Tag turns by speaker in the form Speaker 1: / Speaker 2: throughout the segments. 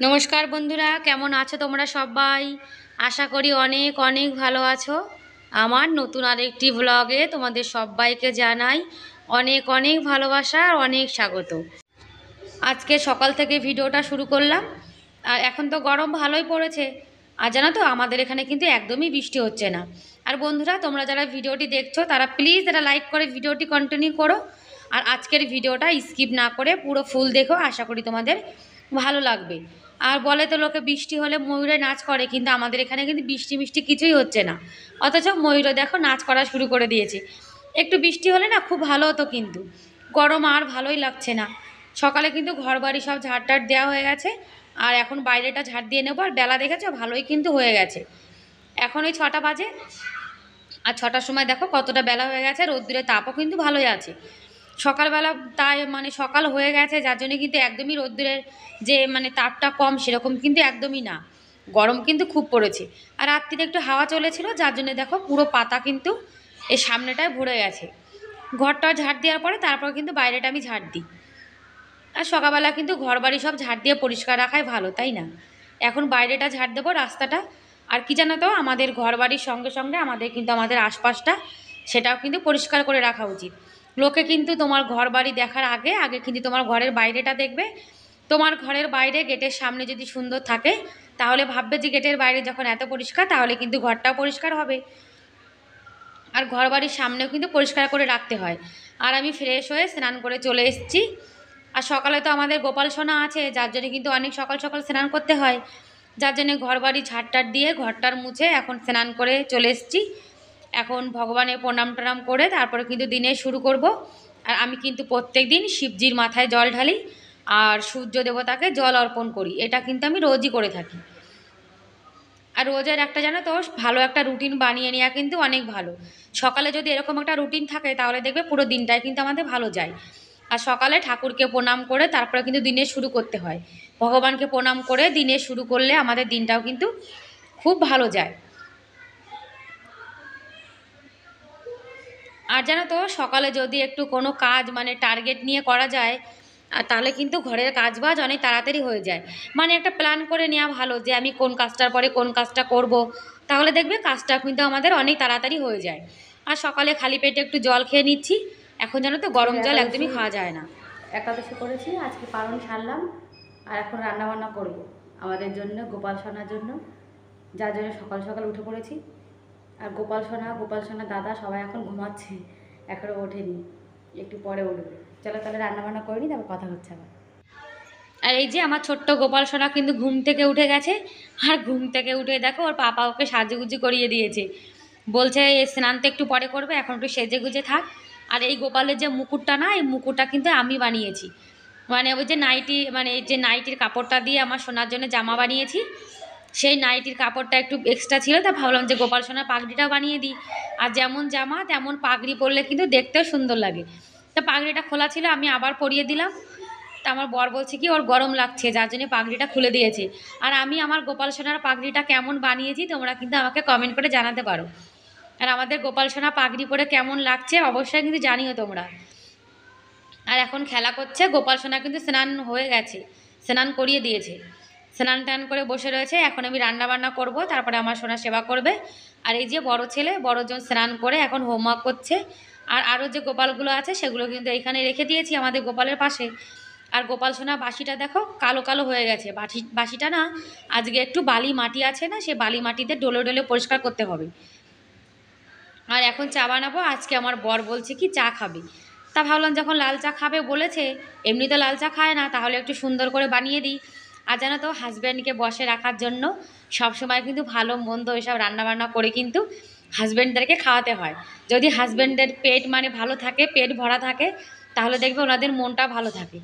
Speaker 1: নমস্কার বন্ধুরা, কেমন আছো তোমরা সবাই? আশা করি অনেক অনেক ভালো আছো। আমার নতুন আরেকটি ব্লগে তোমাদের সবাইকে জানাই অনেক অনেক ভালোবাসা আর অনেক স্বাগত। আজকে সকাল থেকে ভিডিওটা শুরু করলাম। আর এখন তো গরম ভালোই পড়েছে। আর জানো তো, আমাদের এখানে কিন্তু একদমই বৃষ্টি হচ্ছে না। আর বন্ধুরা, তোমরা যারা ভিডিওটি দেখছো তারা প্লিজ এটা লাইক করে ভিডিওটি কন্টিনিউ করো। আর আজকের ভিডিওটা স্কিপ না করে পুরো ফুল দেখো, আশা করি তোমাদের ভালো লাগবে। আর বলে তো লোকে বৃষ্টি হলে ময়ূরে নাচ করে, কিন্তু আমাদের এখানে কিন্তু বৃষ্টি মিষ্টি কিছুই হচ্ছে না, অথচ ময়ূরে দেখো নাচ করা শুরু করে দিয়েছে। একটু বৃষ্টি হলে না খুব ভালো হতো, কিন্তু গরম আর ভালোই লাগছে না। সকালে কিন্তু ঘর বাড়ি সব ঝাড় টাড় দেওয়া হয়ে গেছে। আর এখন বাইরেটা ঝাড় দিয়ে নেবো। আর বেলা দেখেছো ভালোই কিন্তু হয়ে গেছে। এখন ওই 6টা বাজে। আর 6টার সময় দেখো কতটা বেলা হয়ে গেছে, রোদ্দুরের তাপও কিন্তু ভালোই আছে। সকালবেলা তাই মানে সকাল হয়ে গেছে, যার জন্য কিন্তু একদমই রোদ্দুরের যে তাপটা কম সেরকম কিন্তু একদমই না, গরম কিন্তু খুব পড়েছে। আর রাত্রিরে একটু হাওয়া চলেছিল, যার জন্য দেখো পুরো পাতা কিন্তু এই সামনেটায় ভরে গেছে। ঘরটা ঝাড় দেওয়ার পরে তারপর কিন্তু বাইরেটা আমি ঝাড় দিই। আর সকালবেলা কিন্তু ঘরবাড়ি সব ঝাড় দিয়ে পরিষ্কার রাখাই ভালো, তাই না? এখন বাইরেটা ঝাড় দেবো, রাস্তাটা। আর কি জানো তো, আমাদের ঘরবাড়ির সঙ্গে সঙ্গে আমাদের আশপাশটা সেটাও কিন্তু পরিষ্কার করে রাখা উচিত। লোকে কিন্তু তোমার ঘরবাড়ি দেখার আগে আগে কিন্তু তোমার ঘরের বাইরেটা দেখবে। তোমার ঘরের বাইরে গেটের সামনে যদি সুন্দর থাকে, তাহলে ভাববে যে গেটের বাইরে যখন এত পরিষ্কার, তাহলে কিন্তু ঘরটাও পরিষ্কার হবে। আর ঘরবাড়ির সামনেও কিন্তু পরিষ্কার করে রাখতে হয়। আর আমি ফ্রেশ হয়ে স্নান করে চলে এসেছি। আর সকালে তো আমাদের গোপাল সোনা আছে, যার জন্য কিন্তু অনেক সকাল সকাল স্নান করতে হয়। যার জন্য ঘরবাড়ি ঝাড়টার দিয়ে ঘরটার মুছে এখন স্নান করে চলে এসেছি। এখন ভগবানের প্রণাম টনাম করে তারপরে কিন্তু দিনে শুরু করব। আর আমি কিন্তু প্রত্যেক দিন শিবজির মাথায় জল ঢালি আর সূর্য দেবতাকে জল অর্পণ করি, এটা কিন্তু আমি রোজই করে থাকি। আর রোজের একটা জানো তো ভালো একটা রুটিন বানিয়ে নেওয়া কিন্তু অনেক ভালো। সকালে যদি এরকম একটা রুটিন থাকে, তাহলে দেখবে পুরো দিনটাই কিন্তু আমাদের ভালো যায়। আর সকালে ঠাকুরকে প্রণাম করে তারপরে কিন্তু দিনে শুরু করতে হয়। ভগবানকে প্রণাম করে দিনে শুরু করলে আমাদের দিনটাও কিন্তু খুব ভালো যায়। আর জানো তো, সকালে যদি একটু কোনো কাজ টার্গেট নিয়ে করা যায়, আর তাহলে কিন্তু ঘরের কাজবাজ অনেক তাড়াতাড়ি হয়ে যায়। একটা প্ল্যান করে নেওয়া ভালো যে আমি কোন কাজটার পরে কোন কাজটা করব, তাহলে দেখবে কাজটা কিন্তু আমাদের অনেক তাড়াতাড়ি হয়ে যায়। আর সকালে খালি পেটে একটু জল খেয়ে নিচ্ছি। এখন জানো তো গরম জল একদমই খাওয়া যায় না।
Speaker 2: একাদশী করেছি, আজকে পালন সারলাম। আর এখন রান্নাবান্না করব আমাদের জন্য, গোপাল সোনার জন্য, যার জন্য সকাল সকাল উঠে পড়েছি। আর গোপাল সোনা দাদা সবাই এখন ঘুমাচ্ছে, এখনও ওঠেনি, একটু পরে উঠবে। চলো তাহলে রান্নাবান্না করে নিই, তারপর কথা হচ্ছে আবার।
Speaker 1: আর এই যে আমার ছোট্ট গোপাল সোনা কিন্তু ঘুম থেকে উঠে গেছে। আর ঘুম থেকে উঠে দেখো ওর পাপা ওকে সাজুগুজু করিয়ে দিয়েছে। বলছে এই স্নান তো একটু পরে করবে, এখন একটু সেজে গুজে থাক। আর এই গোপালের যে মুকুটটা না, এই মুকুটটা কিন্তু আমি বানিয়েছি। ওই যে নাইটি এই যে নাইটির কাপড়টা দিয়ে আমার সোনার জন্য জামা বানিয়েছি। সেই নাইটির কাপড়টা একটু এক্সট্রা ছিল, তা ভাবলাম যে গোপাল সোনার পাগড়িটা বানিয়ে দিই। আর যেমন জামা তেমন পাগড়ি পরলে কিন্তু দেখতেও সুন্দর লাগে। তা পাগড়িটা খোলা ছিল, আমি আবার পরিয়ে দিলাম। তা আমার বর বলছে কি ওর গরম লাগছে, যার জন্য পাগড়িটা খুলে দিয়েছে। আর আমি আমার গোপাল সোনার পাগড়িটা কেমন বানিয়েছি তোমরা কিন্তু আমাকে কমেন্ট করে জানাতে পারো। আর আমাদের গোপাল সোনা পাগড়ি পরে কেমন লাগছে অবশ্যই কিন্তু জানিও তোমরা। আর এখন খেলা করছে। গোপাল সোনা কিন্তু স্নান হয়ে গেছে, স্নান করিয়ে দিয়েছে, স্নান টান করে বসে রয়েছে। এখন আমি রান্না বান্না করব, তারপরে আমার সোনা সেবা করবে। আর এই যে বড় ছেলে বড়জন স্নান করে এখন হোমওয়ার্ক করছে। আর আরও যে গোপালগুলো আছে সেগুলো কিন্তু এইখানে রেখে দিয়েছি আমাদের গোপালের পাশে। আর গোপাল সোনা বাসিটা দেখো কালো কালো হয়ে গেছে। বাসিটা না আজকে একটু বালি মাটি আছে না, সে বালি মাটিতে ডলে ডলে পরিষ্কার করতে হবে। আর এখন চা বানাবো। আজকে আমার বর বলছে কি চা খাবে, তা ভাবলাম যখন লাল চা খাবে বলেছে, এমনি তো লাল চা খায় না, তাহলে একটু সুন্দর করে বানিয়ে দিই। আর জানো তো, হাজব্যান্ডকে বসে রাখার জন্য সবসময় কিন্তু ভালো মন্দ এসব রান্নাবান্না করে কিন্তু হাজব্যান্ডদেরকে খাওয়াতে হয়। যদি হাজব্যান্ডের পেট ভালো থাকে, পেট ভরা থাকে, তাহলে দেখবে ওনাদের মনটা ভালো থাকে।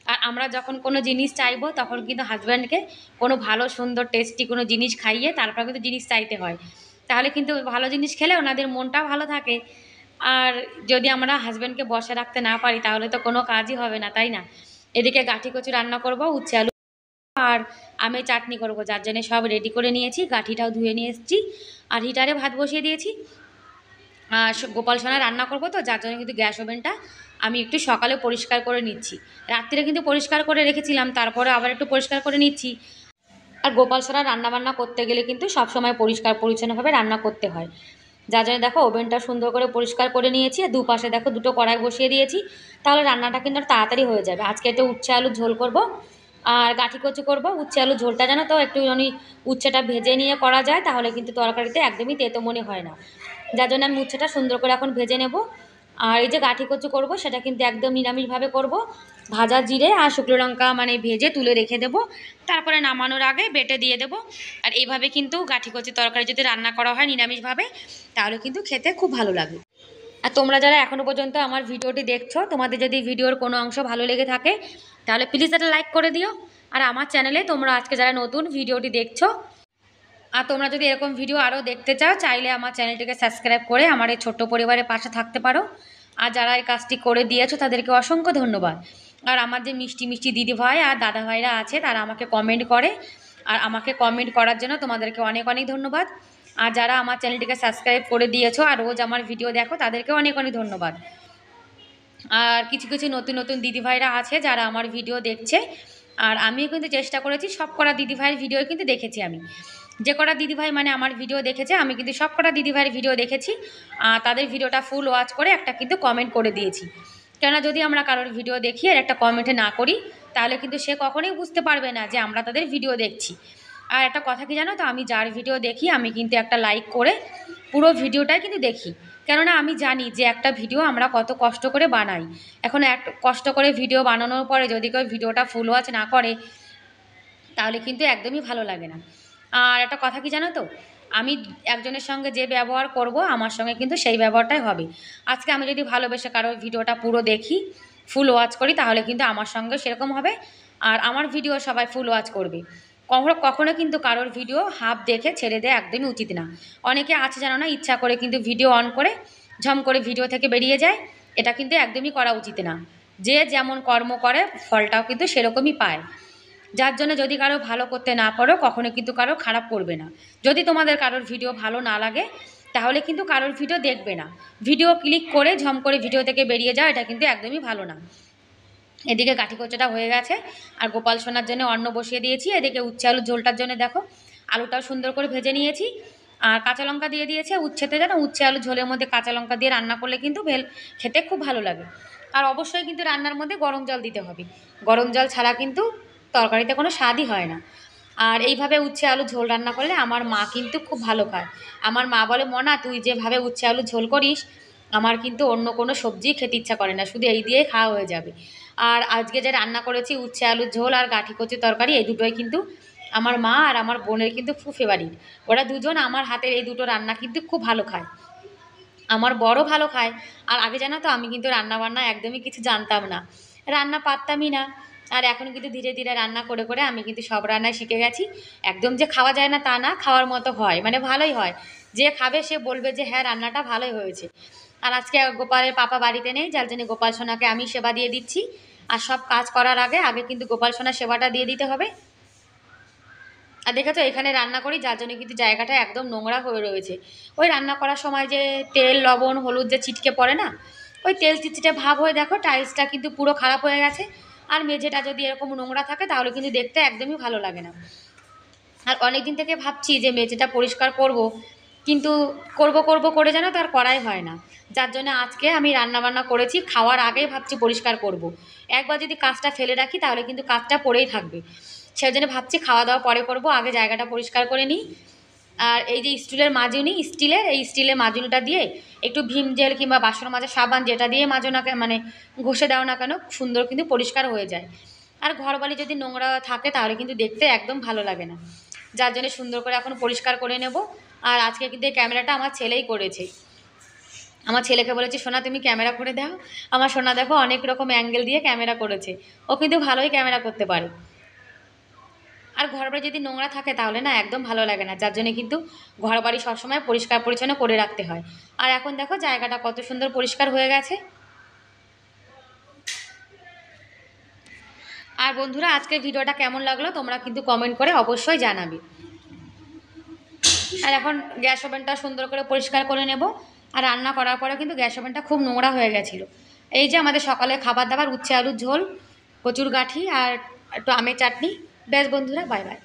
Speaker 1: আর আমরা যখন কোনো জিনিস চাইবো, তখন কিন্তু হাজব্যান্ডকে কোনো ভালো সুন্দর টেস্টি কোনো জিনিস খাইয়ে তারপর কিন্তু জিনিস চাইতে হয়। তাহলে কিন্তু ভালো জিনিস খেলে ওনাদের মনটা ভালো থাকে। আর যদি আমরা হাজব্যান্ডকে বসে রাখতে না পারি, তাহলে তো কোনো কাজই হবে না, তাই না? এদিকে গাঁঠি কচু রান্না করব, উচ্ছে আলু আর আমের চাটনি করব, যার জন্য সব রেডি করে নিয়েছি। গাঁঠিটাও ধুয়ে নিয়ে এসেছি। আর হিটারে ভাত বসিয়ে দিয়েছি। আর গোপাল সোনা রান্না করব, তো যার জন্য কিন্তু গ্যাস ওভেনটা আমি একটু সকালে পরিষ্কার করে নিচ্ছি। রাত্রিরে কিন্তু পরিষ্কার করে রেখেছিলাম, তারপরে আবার একটু পরিষ্কার করে নিচ্ছি। আর গোপাল সোনা রান্নাবান্না করতে গেলে কিন্তু সবসময় পরিষ্কার পরিচ্ছন্নভাবে রান্না করতে হয়। যার জন্য দেখো ওভেনটা সুন্দর করে পরিষ্কার করে নিয়েছি, আর দুপাশে দেখো দুটো কড়াই বসিয়ে দিয়েছি, তাহলে রান্নাটা কিন্তু তাড়াতাড়ি হয়ে যাবে। আজকে একটু উচ্ছে আলুর ঝোল করব আর গাঁঠি কচু করব। উচ্ছে আলুর ঝোলটা জানো তো একটুখানি উচ্ছেটা ভেজে নিয়ে করা যায়, তাহলে কিন্তু তরকারিতে একদমই তেতো মনে হয় না। যার জন্য আমি উচ্ছেটা সুন্দর করে এখন ভেজে নেব। আর এই যে গাঁঠি কচু করব সেটা কিন্তু একদম নিরামিষভাবে করব। ভাজা জিরে আর শুকনো লঙ্কা মানে ভেজে তুলে রেখে দেব, তারপরে নামানোর আগে বেটে দিয়ে দেব। আর এইভাবে কিন্তু গাঁঠি কচু তরকারি যদি রান্না করা হয় নিরামিষভাবে, তাহলে কিন্তু খেতে খুব ভালো লাগে। আর তোমরা যারা এখনও পর্যন্ত আমার ভিডিওটি দেখছো, তোমাদের যদি ভিডিওর কোনো অংশ ভালো লেগে থাকে তাহলে প্লিজ একটা লাইক করে দিও। আর আমার চ্যানেলে তোমরা আজকে যারা নতুন ভিডিওটি দেখছো, আর তোমরা যদি এরকম ভিডিও আরও দেখতে চাও, চাইলে আমার চ্যানেলটিকে সাবস্ক্রাইব করে আমার এই ছোট্ট পরিবারের পাশে থাকতে পারো। আর যারা এই কাজটি করে দিয়েছো তাদেরকে অসংখ্য ধন্যবাদ। আর আমার যে মিষ্টি মিষ্টি দিদিভাই আর দাদাভাইরা আছে তারা আমাকে কমেন্ট করে, আর আমাকে কমেন্ট করার জন্য তোমাদেরকে অনেক অনেক ধন্যবাদ। আর যারা আমার চ্যানেলটিকে সাবস্ক্রাইব করে দিয়েছো আর রোজ আমার ভিডিও দেখো, তাদেরকে অনেক অনেক ধন্যবাদ। আর কিছু কিছু নতুন নতুন দিদিভাইরা আছে যারা আমার ভিডিও দেখছে, আর আমিও কিন্তু চেষ্টা করেছি সব কটা দিদিভাইয়ের ভিডিও কিন্তু দেখেছি। আমি যে কটা দিদিভাই মানে আমার ভিডিও দেখেছে, আমি কিন্তু সব কটা দিদিভাইয়ের ভিডিও দেখেছি। তাদের ভিডিওটা ফুল ওয়াচ করে একটা কিন্তু কমেন্ট করে দিয়েছি। কেননা যদি আমরা কারোর ভিডিও দেখি আর একটা কমেন্টে না করি, তাহলে কিন্তু সে কখনোই বুঝতে পারবে না যে আমরা তাদের ভিডিও দেখছি। আর একটা কথা কি জানো তো, আমি যার ভিডিও দেখি আমি কিন্তু একটা লাইক করে পুরো ভিডিওটাই কিন্তু দেখি। কেননা আমি জানি যে একটা ভিডিও আমরা কত কষ্ট করে বানাই। এখন কষ্ট করে ভিডিও বানানোর পরে যদি কেউ ভিডিওটা ফুল ওয়াচ না করে, তাহলে কিন্তু একদমই ভালো লাগে না। আর একটা কথা কি জানো তো, আমি একজনের সঙ্গে যে ব্যবহার করব, আমার সঙ্গে কিন্তু সেই ব্যবহারটাই হবে। আজকে আমি যদি ভালোবেসে কারোর ভিডিওটা পুরো দেখি, ফুল ওয়াচ করি, তাহলে কিন্তু আমার সঙ্গে সেরকম হবে। আর আমার ভিডিও সবাই ফুল ওয়াচ করবে। কখনো কখনো কিন্তু কারোর ভিডিও হাফ দেখে ছেড়ে দেওয়া একদমই উচিত না। অনেকে আছে জানো না, ইচ্ছা করে কিন্তু ভিডিও অন করে ঝম করে ভিডিও থেকে বেরিয়ে যায়। এটা কিন্তু একদমই করা উচিত না। যে যেমন কর্ম করে ফলটাও কিন্তু সেরকমই পায়। যার জন্য যদি কারো ভালো করতে না পারো, কখনো কিন্তু কারো খারাপ করবে না। যদি তোমাদের কারোর ভিডিও ভালো না লাগে, তাহলে কিন্তু কারোর ভিডিও দেখবে না। ভিডিও ক্লিক করে ঝম করে ভিডিও থেকে বেরিয়ে যাও, এটা কিন্তু একদমই ভালো না। এদিকে কাঠি কচুটা হয়ে গেছে, আর গোপাল সোনার জন্য অন্ন বসিয়ে দিয়েছি। এদিকে উচ্ছে আলুর ঝোলটার জন্য দেখো আলুটাও সুন্দর করে ভেজে নিয়েছি, আর কাঁচা লঙ্কা দিয়ে দিয়েছে। উচ্ছেতে যেন উচ্ছে আলু ঝোলের মধ্যে কাঁচা লঙ্কা দিয়ে রান্না করলে কিন্তু খেতে খুব ভালো লাগে। আর অবশ্যই কিন্তু রান্নার মধ্যে গরম জল দিতে হবে। গরম জল ছাড়া কিন্তু তরকারিতে কোনো স্বাদই হয় না। আর এইভাবে উচ্ছে আলু ঝোল রান্না করলে আমার মা কিন্তু খুব ভালো খায়। আমার মা বলে, মনা তুই যেভাবে উচ্ছে আলু ঝোল করিস, আমার কিন্তু অন্য কোনো সবজি খেতে ইচ্ছা করে না, শুধু এই দিয়ে খাওয়া হয়ে যাবে। আর আজকে যে রান্না করেছি উচ্ছে আলুর ঝোল আর গাঁঠি কচু তরকারি, এই দুটোই কিন্তু আমার মা আর আমার বোনের কিন্তু খুব ফেভারিট। ওরা দুজন আমার হাতের এই দুটো রান্না কিন্তু খুব ভালো খায়। আমার বড় ভালো খায়। আর আগে জানো তো, আমি কিন্তু রান্নাবান্না একদমই কিছু জানতাম না, রান্না পারতামই না। আর এখন কিন্তু ধীরে ধীরে রান্না করে করে আমি কিন্তু সব রান্নায় শিখে গেছি। একদম যে খাওয়া যায় না তা না, খাওয়ার মতো হয়, মানে ভালোই হয়। যে খাবে সে বলবে যে হ্যাঁ রান্নাটা ভালোই হয়েছে। আর আজকে গোপালের পাপা বাড়িতে নেই, যার জন্য গোপাল সোনাকে আমি সেবা দিয়ে দিচ্ছি। আর সব কাজ করার আগে আগে কিন্তু গোপাল সোনার সেবাটা দিয়ে দিতে হবে। আর দেখেছো এখানে রান্না করি, যার জন্য কিন্তু জায়গাটা একদম নোংরা হয়ে রয়েছে। ওই রান্না করার সময় যে তেল লবণ হলুদ যে ছিটকে পড়ে না, ওই তেল চিটচিটে ভাব হয়ে দেখো টাইলসটা কিন্তু পুরো খারাপ হয়ে গেছে। আর মেঝেটা যদি এরকম নোংরা থাকে, তাহলে কিন্তু দেখতে একদমই ভালো লাগে না। আর অনেক দিন থেকে ভাবছি যে মেঝেটা পরিষ্কার করব, কিন্তু করব করব করে যেন তার করাই হয় না। যার জন্য আজকে আমি রান্নাবান্না করেছি, খাওয়ার আগেই ভাবছি পরিষ্কার করব। একবার যদি কাজটা ফেলে রাখি, তাহলে কিন্তু কাজটা পড়েই থাকবে। সেই জন্য ভাবছি খাওয়া দাওয়া পরে করব, আগে জায়গাটা পরিষ্কার করে নিই। আর এই যে স্টিলের এই স্টিলের মাজুনিটা দিয়ে একটু ভীম জেল কিংবা বাসন মাজার সাবান যেটা দিয়ে মাজো না মানে ঘষে দাও না কেন, সুন্দর কিন্তু পরিষ্কার হয়ে যায়। আর ঘরবালি যদি নোংরা থাকে, তাহলে কিন্তু দেখতে একদম ভালো লাগে না। যার জন্য সুন্দর করে এখন পরিষ্কার করে নেব। আর আজকে কিন্তু এই ক্যামেরাটা আমার ছেলেই করেছে। আমার ছেলেকে বলেছি, সোনা তুমি ক্যামেরা করে দাও। আমার সোনা দেখো অনেক রকম অ্যাঙ্গেল দিয়ে ক্যামেরা করেছে, ও কিন্তু ভালোই ক্যামেরা করতে পারে। আর ঘরবাড়ি যদি নোংরা থাকে, তাহলে না একদম ভালো লাগে না। যার জন্য কিন্তু ঘরবাড়ি সবসময় পরিষ্কার পরিচ্ছন্ন করে রাখতে হয়। আর এখন দেখো জায়গাটা কত সুন্দর পরিষ্কার হয়ে গেছে। আর বন্ধুরা, আজকের ভিডিওটা কেমন লাগলো তোমরা কিন্তু কমেন্ট করে অবশ্যই জানাবে। আর এখন গ্যাস ওভেনটা সুন্দর করে পরিষ্কার করে নেব। আর রান্না করার পরে কিন্তু গ্যাস ওভেনটা খুব নোংরা হয়ে গেছিলো। এই যে আমাদের সকালে খাবার দাবার উচ্ছে আলুর ঝোল, কচুর গাঁঠি আর একটু আমের চাটনি। ব্যাস বন্ধুরা, বাই বাই।